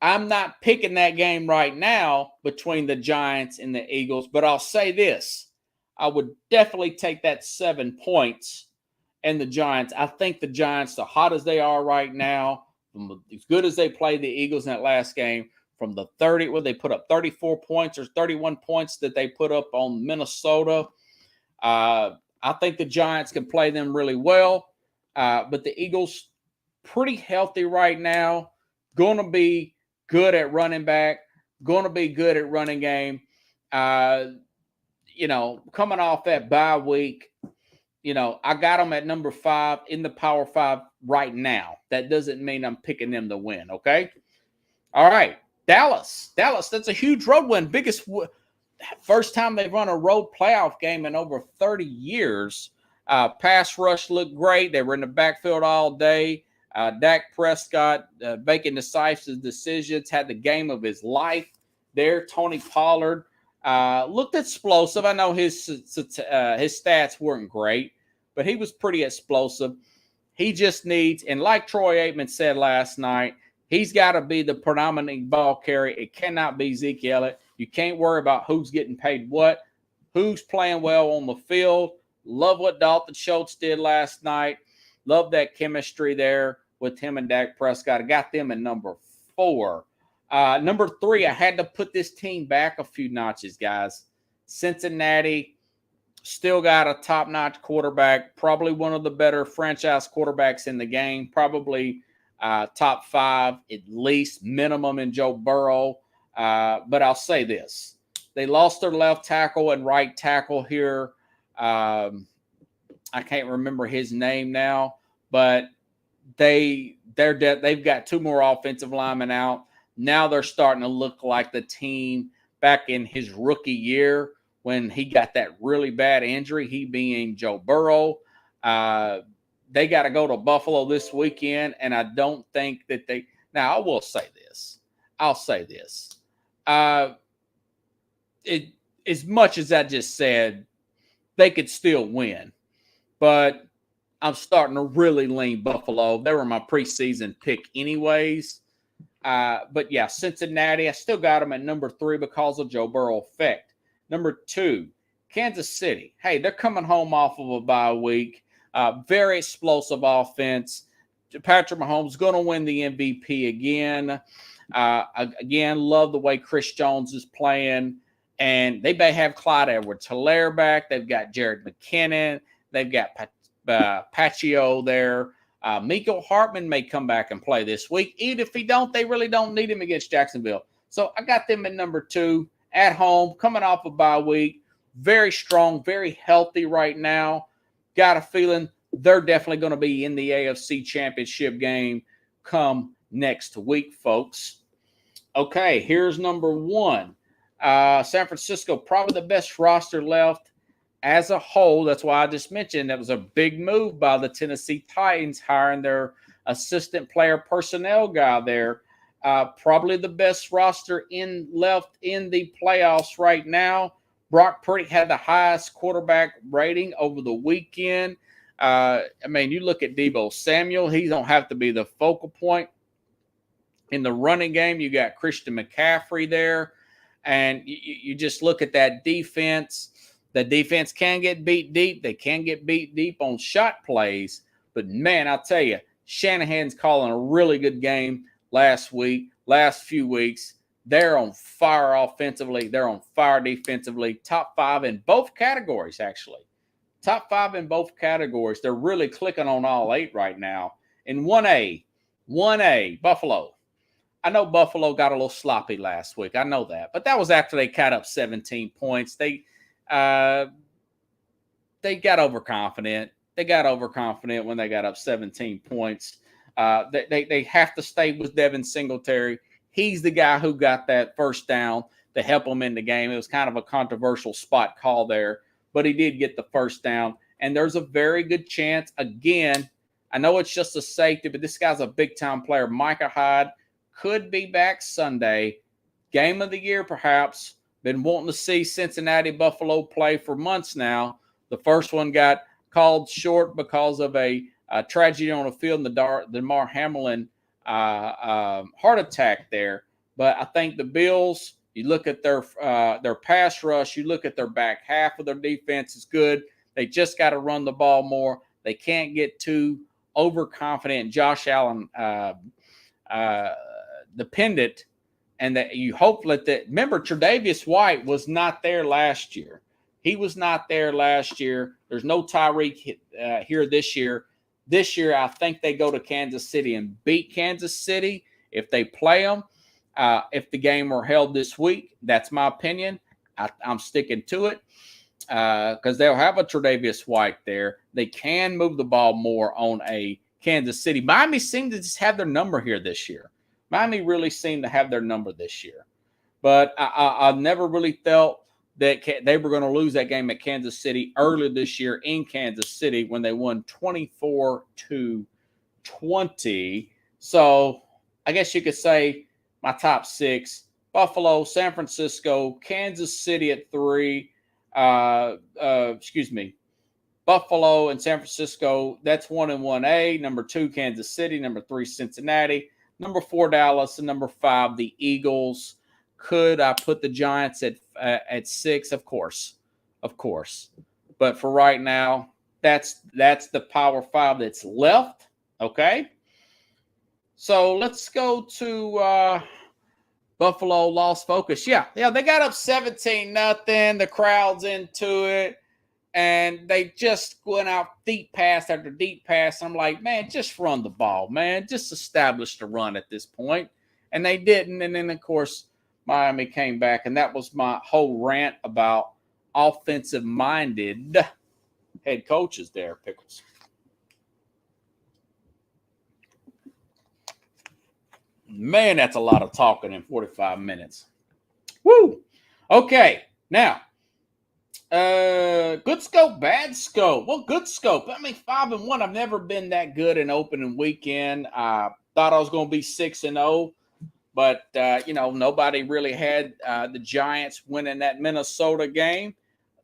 Speaker 1: I'm not picking that game right now between the Giants and the Eagles, but I'll say this. I would definitely take that 7 points and the Giants. I think the Giants, so hot as they are right now, as good as they played the Eagles in that last game, from the 30, where they put up 34 points or 31 points that they put up on Minnesota. I think the Giants can play them really well. But the Eagles, pretty healthy right now, going to be good at running back, going to be good at running game. Coming off that bye week, I got them at number 5 in the Power 5 right now. That doesn't mean I'm picking them to win, okay? All right, Dallas, that's a huge road win. First time they've run a road playoff game in over 30 years. Pass rush looked great. They were in the backfield all day. Dak Prescott making decisive decisions, had the game of his life there. Tony Pollard looked explosive. I know his stats weren't great, but he was pretty explosive. He just needs, and like Troy Aikman said last night, he's got to be the predominant ball carrier. It cannot be Zeke Elliott. You can't worry about who's getting paid what, who's playing well on the field. Love what Dalton Schultz did last night. Love that chemistry there with him and Dak Prescott. I got them at number 4. Number 3, I had to put this team back a few notches, guys. Cincinnati still got a top-notch quarterback, probably one of the better franchise quarterbacks in the game, probably top 5 at least, minimum in Joe Burrow. But I'll say this. They lost their left tackle and right tackle here. I can't remember his name now, but they've got 2 more offensive linemen out. Now they're starting to look like the team back in his rookie year when he got that really bad injury, he being Joe Burrow. They got to go to Buffalo this weekend, and I don't think that now, I will say this. I'll say this. As much as I just said, they could still win. But I'm starting to really lean Buffalo. They were my preseason pick anyways. But, yeah, Cincinnati, I still got them at number 3 because of Joe Burrow effect. Number 2, Kansas City. Hey, they're coming home off of a bye week. Very explosive offense. Patrick Mahomes is going to win the MVP again. Again, love the way Chris Jones is playing. And they may have Clyde Edwards-Helaire back. They've got Jared McKinnon. They've got Pacheco there. Mecole Hardman may come back and play this week. Even if he don't, they really don't need him against Jacksonville. So I got them at number 2 at home, coming off a bye week. Very strong, very healthy right now. Got a feeling they're definitely going to be in the AFC Championship game come next week, folks. Okay, here's number 1. San Francisco, probably the best roster left as a whole. That's why I just mentioned that was a big move by the Tennessee Titans, hiring their assistant player personnel guy there. Probably the best roster left in the playoffs right now. Brock Purdy had the highest quarterback rating over the weekend. I mean, you look at Deebo Samuel, he don't have to be the focal point. In the running game, you got Christian McCaffrey there. And you just look at that defense. The defense can get beat deep. They can get beat deep on shot plays. But, man, I'll tell you, Shanahan's calling a really good game last few weeks. They're on fire offensively. They're on fire defensively. Top 5 in both categories, actually. Top 5 in both categories. They're really clicking on all 8 right now. In 1A, Buffalo. I know Buffalo got a little sloppy last week. I know that. But that was after they cut up 17 points. They got overconfident. They got overconfident when they got up 17 points. They have to stay with Devin Singletary. He's the guy who got that first down to help them in the game. It was kind of a controversial spot call there, but he did get the first down. And there's a very good chance, again, I know it's just a safety, but this guy's a big-time player. Micah Hyde could be back Sunday. Game of the year, perhaps. Been wanting to see Cincinnati Buffalo play for months now. The first one got called short because of a tragedy on the field in the Damar Hamlin heart attack there. But I think the Bills, you look at their pass rush, you look at their back half of their defense is good. They just got to run the ball more. They can't get too overconfident. Josh Allen dependent, and that you hope that remember Tre'Davious White was not there last year. He was not there last year. There's no Tyreek here this year. This year, I think they go to Kansas City and beat Kansas City if they play them. If the game were held this week, that's my opinion. I'm sticking to it because they'll have a Tre'Davious White there. They can move the ball more on a Kansas City. Miami seemed to just have their number here this year. Miami really seemed to have their number this year. But I never really felt that they were going to lose that game at Kansas City earlier this year in Kansas City when they won 24-20. So I guess you could say my top 6, Buffalo, San Francisco, Kansas City at 3. Buffalo and San Francisco, that's 1 and 1A. Number 2, Kansas City. Number 3, Cincinnati. Number 4, Dallas. And number 5, the Eagles. Could I put the Giants at 6? Of course. But for right now, that's the Power 5 that's left. Okay. So let's go to Buffalo lost focus. Yeah, they got up 17-0. The crowd's into it. And they just went out deep pass after deep pass. I'm like, man, just run the ball, man. Just establish the run at this point. And they didn't. And then, of course, Miami came back. And that was my whole rant about offensive-minded head coaches there, Pickles. Man, that's a lot of talking in 45 minutes. Woo! Okay, now, good scope, bad scope. Well, good scope. I mean, 5-1. I've never been that good in opening weekend. I thought I was going to be 6-0, but, nobody really had the Giants winning that Minnesota game.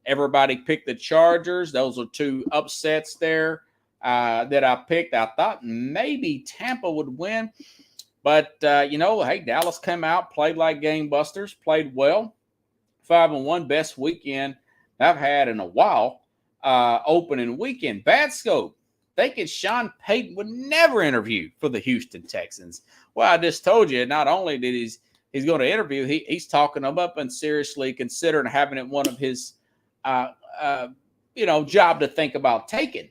Speaker 1: Everybody picked the Chargers. Those are 2 upsets there that I picked. I thought maybe Tampa would win. But, hey, Dallas came out, played like game busters, played well. 5-1, best weekend I've had in a while. Opening weekend. Bad scope. thinking Sean Payton would never interview for the Houston Texans. Well, I just told you, not only did he's going to interview, he's talking them up and seriously considering having it one of his, job to think about taking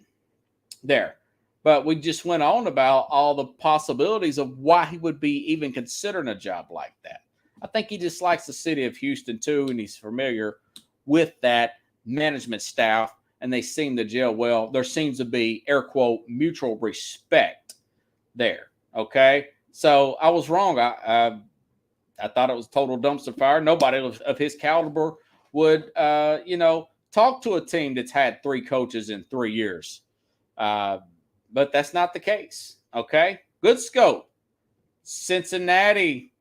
Speaker 1: there. But we just went on about all the possibilities of why he would be even considering a job like that. I think he just likes the city of Houston too, and he's familiar with that management staff, and they seem to gel well. There seems to be, air quote, mutual respect there. Okay, so I was wrong. I thought it was total dumpster fire. Nobody of his caliber would, talk to a team that's had 3 coaches in 3 years. But that's not the case. Okay, good scope. Cincinnati,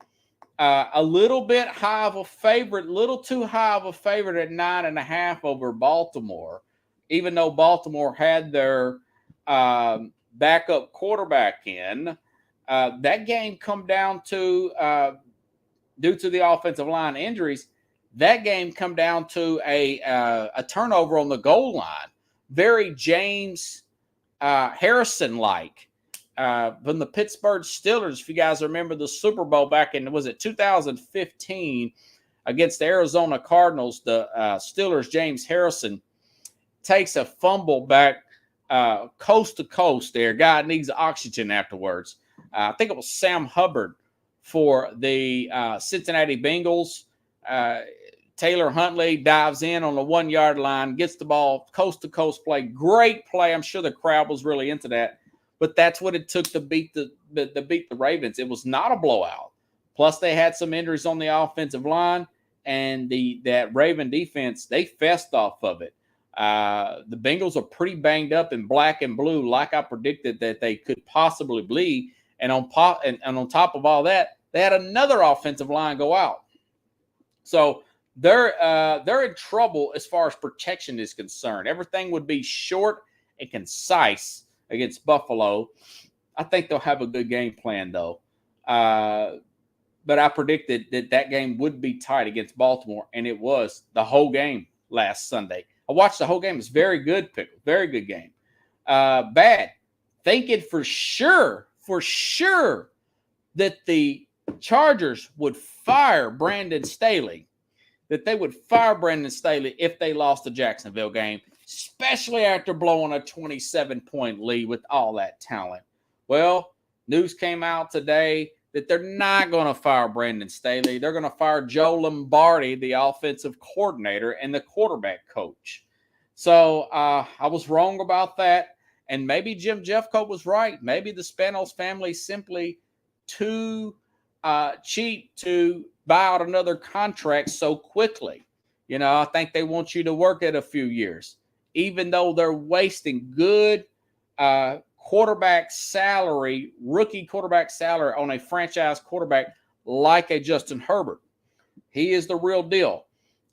Speaker 1: a little bit high of a favorite, little too high of a favorite at 9.5 over Baltimore, even though Baltimore had their backup quarterback in. That game come down to, due to the offensive line injuries, that game come down to a turnover on the goal line. Very James Harrison-like. From the Pittsburgh Steelers, if you guys remember the Super Bowl back in, was it 2015 against the Arizona Cardinals, the Steelers, James Harrison takes a fumble back coast to coast there. Guy needs oxygen afterwards. I think it was Sam Hubbard for the Cincinnati Bengals. Taylor Huntley dives in on the 1-yard line, gets the ball, coast to coast play. Great play. I'm sure the crowd was really into that. But that's what it took to beat the Ravens. It was not a blowout. Plus, they had some injuries on the offensive line, and that Raven defense, they fessed off of it. The Bengals are pretty banged up in black and blue, like I predicted that they could possibly be. And on top of all that, they had another offensive line go out. So they're in trouble as far as protection is concerned. Everything would be short and concise against Buffalo. I think they'll have a good game plan, though. But I predicted that game would be tight against Baltimore, and it was the whole game last Sunday. I watched the whole game. It's very good, Pickle. Very good game. Bad. Thinking for sure that the Chargers would fire Brandon Staley, if they lost the Jacksonville game, especially after blowing a 27-point lead with all that talent. Well, news came out today that they're not going to fire Brandon Staley. They're going to fire Joe Lombardi, the offensive coordinator and the quarterback coach. So I was wrong about that. And maybe Jim Jeffcoat was right. Maybe the Spanos family simply too cheap to buy out another contract so quickly. I think they want you to work it a few years, even though they're wasting good quarterback salary, rookie quarterback salary on a franchise quarterback like a Justin Herbert. He is the real deal.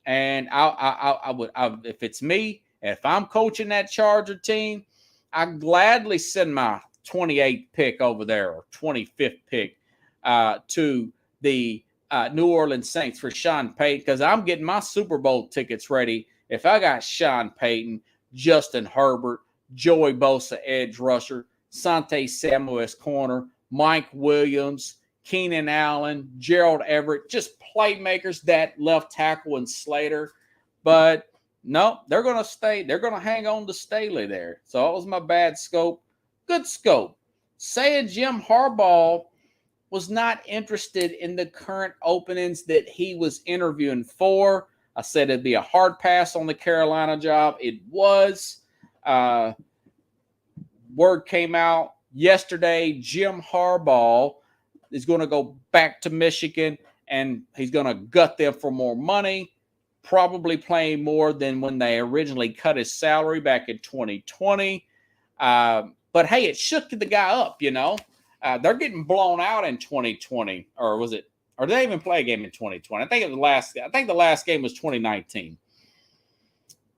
Speaker 1: And I would, if it's me, if I'm coaching that Charger team, I'd gladly send my 28th pick over there or 25th pick to the New Orleans Saints for Sean Payton, because I'm getting my Super Bowl tickets ready. If I got Sean Payton, Justin Herbert, Joey Bosa, edge rusher, Sante Samuel, corner, Mike Williams, Keenan Allen, Gerald Everett, just playmakers, that left tackle and Slater. But no, they're going to stay. They're going to hang on to Staley there. So that was my bad scope. Good scope. Saying Jim Harbaugh was not interested in the current openings that he was interviewing for. I said it'd be a hard pass on the Carolina job. It was. Word came out yesterday, Jim Harbaugh is going to go back to Michigan, and he's going to gut them for more money, probably playing more than when they originally cut his salary back in 2020. But, hey, it shook the guy up, They're getting blown out in 2020, or was it? Or did they even play a game in 2020? I think the last game was 2019.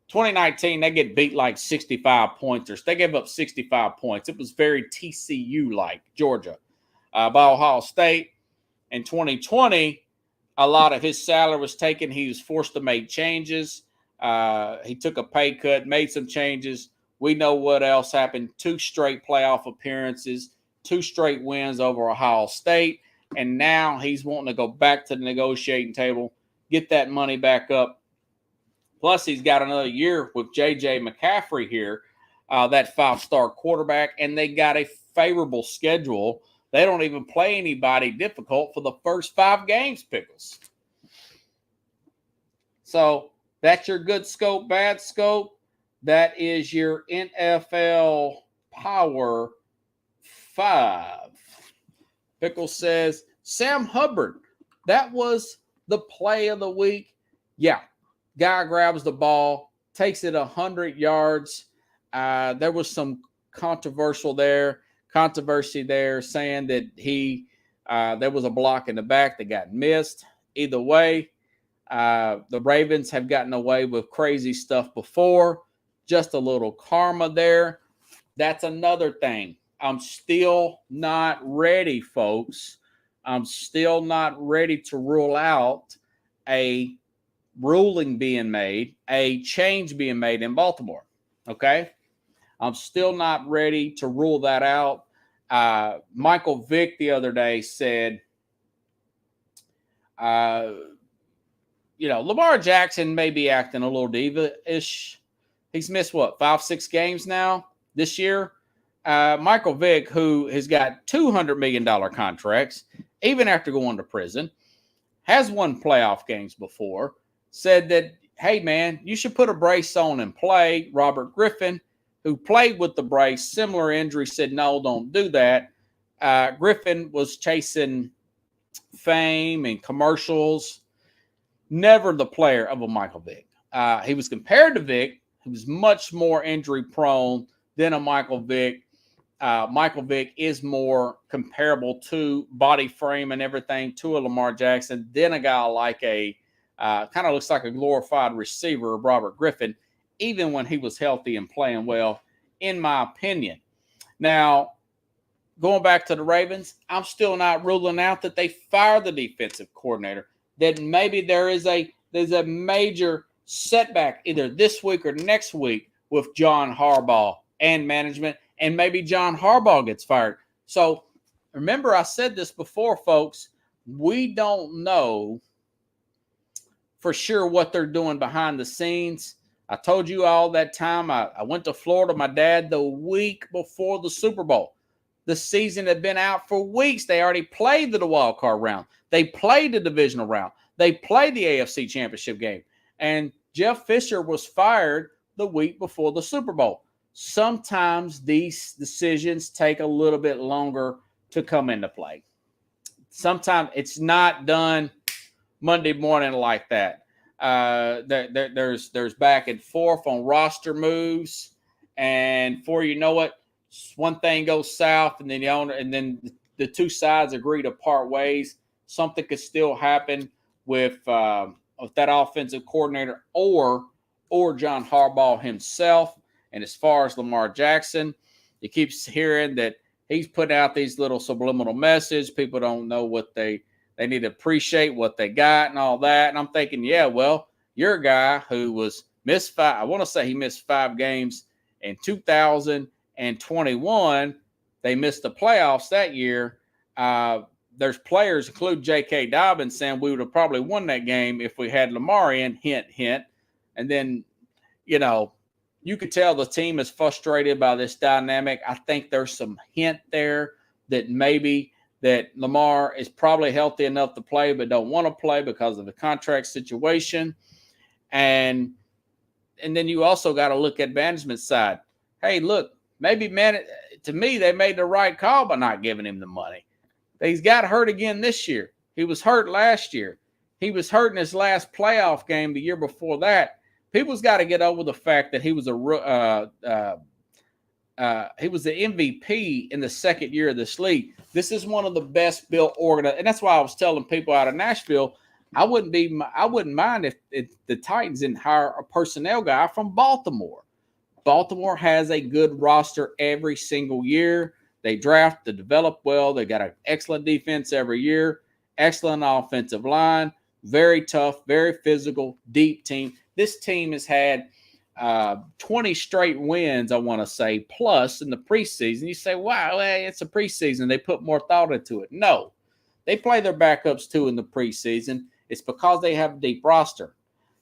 Speaker 1: 2019, they get beat like 65 pointers. They gave up 65 points. It was very TCU-like, Georgia, by Ohio State. In 2020, a lot of his salary was taken. He was forced to make changes. He took a pay cut, made some changes, We know what else happened. 2 straight playoff appearances, 2 straight wins over Ohio State. And now he's wanting to go back to the negotiating table, get that money back up. Plus, he's got another year with J.J. McCaffrey here, that 5-star quarterback, and they got a favorable schedule. They don't even play anybody difficult for the first 5 games, Pickles. So that's your good scope, bad scope. That is your NFL Power 5. Pickles says, Sam Hubbard, that was the play of the week. Yeah, guy grabs the ball, takes it 100 yards. There was some controversy there saying that there was a block in the back that got missed. Either way, the Ravens have gotten away with crazy stuff before. Just a little karma there. That's another thing. I'm still not ready, folks. I'm still not ready to rule out a ruling being made, a change being made in Baltimore. Okay? I'm still not ready to rule that out. Michael Vick the other day said, Lamar Jackson may be acting a little diva-ish. He's missed, 5-6 games now this year? Michael Vick, who has got $200 million contracts, even after going to prison, has won playoff games before, said that, hey, man, you should put a brace on and play. Robert Griffin, who played with the brace, similar injury, said, no, don't do that. Griffin was chasing fame and commercials, never the player of a Michael Vick. He was compared to Vick. He was much more injury-prone than a Michael Vick. Michael Vick is more comparable to body frame and everything to a Lamar Jackson than a guy like kind of looks like a glorified receiver of Robert Griffin, even when he was healthy and playing well, in my opinion. Now, going back to the Ravens, I'm still not ruling out that they fire the defensive coordinator, that maybe there's a major setback either this week or next week with John Harbaugh and management, and maybe John Harbaugh gets fired. So remember, I said this before, folks, we don't know for sure what they're doing behind the scenes. I told you all that time. I went to Florida, my dad, the week before the Super Bowl. The season had been out for weeks. They already played the wild card round. They played the divisional round. They played the AFC Championship game. And Jeff Fisher was fired the week before the Super Bowl. Sometimes these decisions take a little bit longer to come into play. Sometimes it's not done Monday morning like that. There's back and forth on roster moves, and before you know it, one thing goes south, and then the two sides agree to part ways. Something could still happen with that offensive coordinator or John Harbaugh himself. And as far as Lamar Jackson, you keep hearing that he's putting out these little subliminal messages. People don't know what they need to appreciate what they got and all that. And I'm thinking, yeah, well, you're a guy who was missed 5. I want to say he missed 5 games in 2021. They missed the playoffs that year. There's players, including J.K. Dobbins, saying we would have probably won that game if we had Lamar in, hint, hint. And then, you could tell the team is frustrated by this dynamic. I think there's some hint there that maybe that Lamar is probably healthy enough to play but don't want to play because of the contract situation. And then you also got to look at management side. Hey, look, maybe, to me, they made the right call by not giving him the money. He's got hurt again this year. He was hurt last year. He was hurt in his last playoff game the year before that. People's got to get over the fact that he was the MVP in the second year of this league. This is one of the best built organized, and that's why I was telling people out of Nashville, I wouldn't mind if the Titans didn't hire a personnel guy from Baltimore. Baltimore has a good roster every single year. They draft, they develop well. They got an excellent defense every year, excellent offensive line, very tough, very physical, deep team. This team has had 20 straight wins, I want to say, plus in the preseason. You say, wow, hey, it's a preseason. They put more thought into it. No, they play their backups too in the preseason. It's because they have a deep roster.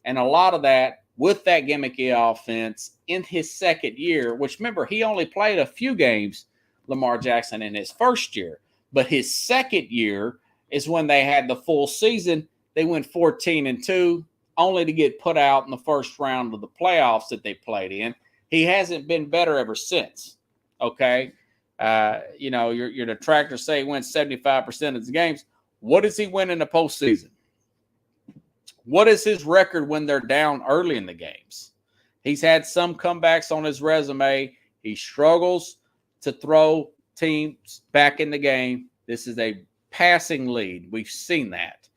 Speaker 1: And a lot of that with that gimmicky offense in his second year, which remember, he only played a few games, Lamar Jackson, in his first year. But his second year is when they had the full season. They went 14-2, only to get put out in the first round of the playoffs that they played in. He hasn't been better ever since. Okay. Your detractors say he wins 75% of his games. What does he win in the postseason? What is his record when they're down early in the games? He's had some comebacks on his resume. He struggles to throw teams back in the game. This is a passing lead. We've seen that.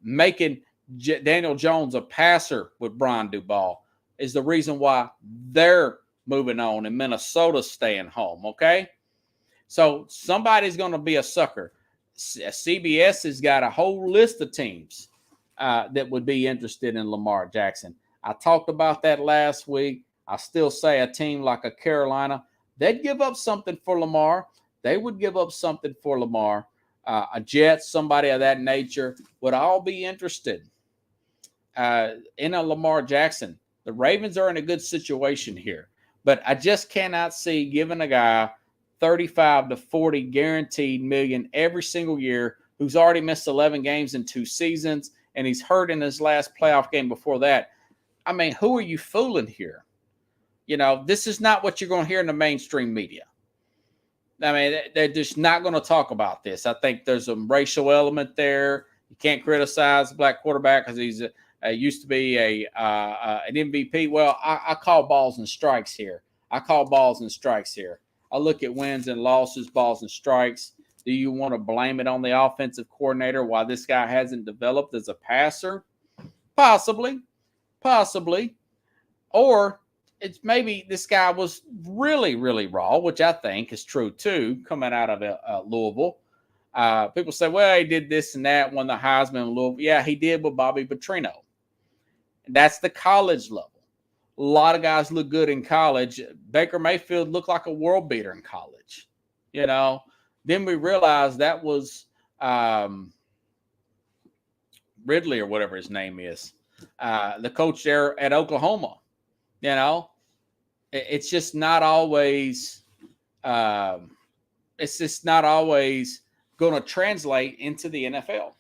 Speaker 1: Making Daniel Jones a passer with Brian Dubal is the reason why they're moving on and Minnesota's staying home, okay? So somebody's going to be a sucker. CBS has got a whole list of teams that would be interested in Lamar Jackson. I talked about that last week. I still say a team like a Carolina, they'd give up something for Lamar. They would give up something for Lamar. A Jets, somebody of that nature, would all be interested in a Lamar Jackson. The Ravens are in a good situation here, but I just cannot see giving a guy 35 to 40 guaranteed million every single year who's already missed 11 games in 2 seasons, and he's hurt in his last playoff game before that. I mean, who are you fooling here? This is not what you're going to hear in the mainstream media. I mean, they're just not going to talk about this. I think there's a racial element there. You can't criticize the black quarterback because he's used to be an MVP. Well, I call balls and strikes here. I look at wins and losses, balls and strikes. Do you want to blame it on the offensive coordinator why this guy hasn't developed as a passer? Possibly. Or it's maybe this guy was really, really raw, which I think is true too, coming out of Louisville. People say, well, he did this and that, won the Heisman in Louisville. Yeah, he did with Bobby Petrino. That's the college level. A lot of guys look good in college. Baker Mayfield looked like a world beater in college. Then we realized that was Ridley or whatever his name is, the coach there at Oklahoma. It's just not always. It's just not always going to translate into the NFL.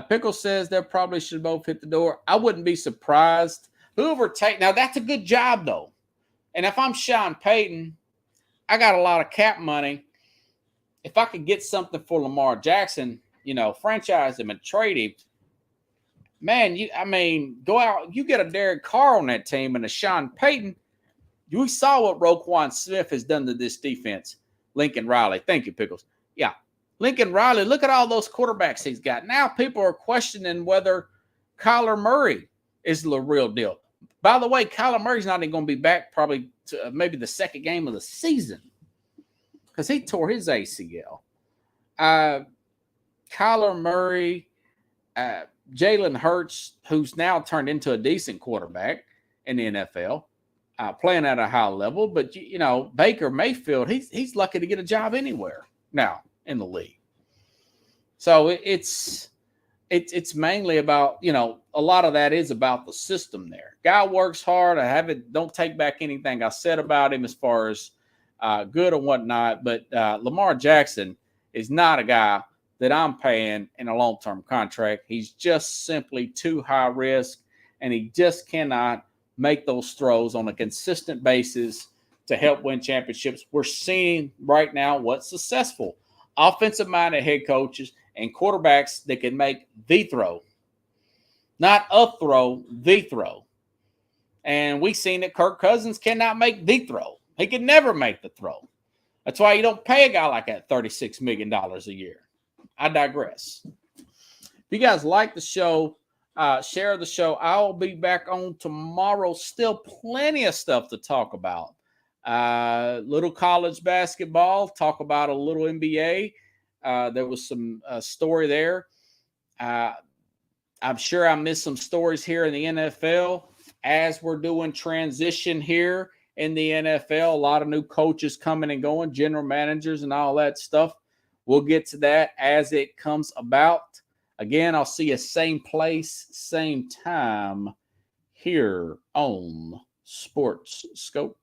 Speaker 1: Pickle says they probably should both hit the door. I wouldn't be surprised. Now that's a good job though. And if I'm Sean Payton, I got a lot of cap money. If I could get something for Lamar Jackson, franchise him and trade him. Man, go out. You get a Derek Carr on that team and a Sean Payton. We saw what Roquan Smith has done to this defense. Lincoln Riley. Thank you, Pickles. Yeah. Lincoln Riley, look at all those quarterbacks he's got. Now people are questioning whether Kyler Murray is the real deal. By the way, Kyler Murray's not even going to be back probably to maybe the second game of the season because he tore his ACL. Kyler Murray, Jalen Hurts, who's now turned into a decent quarterback in the NFL, playing at a high level. But, Baker Mayfield, he's lucky to get a job anywhere now in the league. So it's mainly about, a lot of that is about the system there. Guy works hard. Don't take back anything I said about him as far as good or whatnot. But Lamar Jackson is not a guy that I'm paying in a long-term contract. He's just simply too high risk, and he just cannot make those throws on a consistent basis to help win championships. We're seeing right now what's successful. Offensive-minded head coaches and quarterbacks that can make the throw. Not a throw, the throw. And we've seen that Kirk Cousins cannot make the throw. He can never make the throw. That's why you don't pay a guy like that $36 million a year. I digress. If you guys like the show, share the show. I'll be back on tomorrow. Still plenty of stuff to talk about. Little college basketball. Talk about a little NBA. There was some story there. I I'm sure I missed some stories here in the NFL as we're doing transition here in the NFL. A lot of new coaches coming and going, general managers and all that stuff. We'll get to that as it comes about. Again, I'll see you same place, same time here on Sports Scope.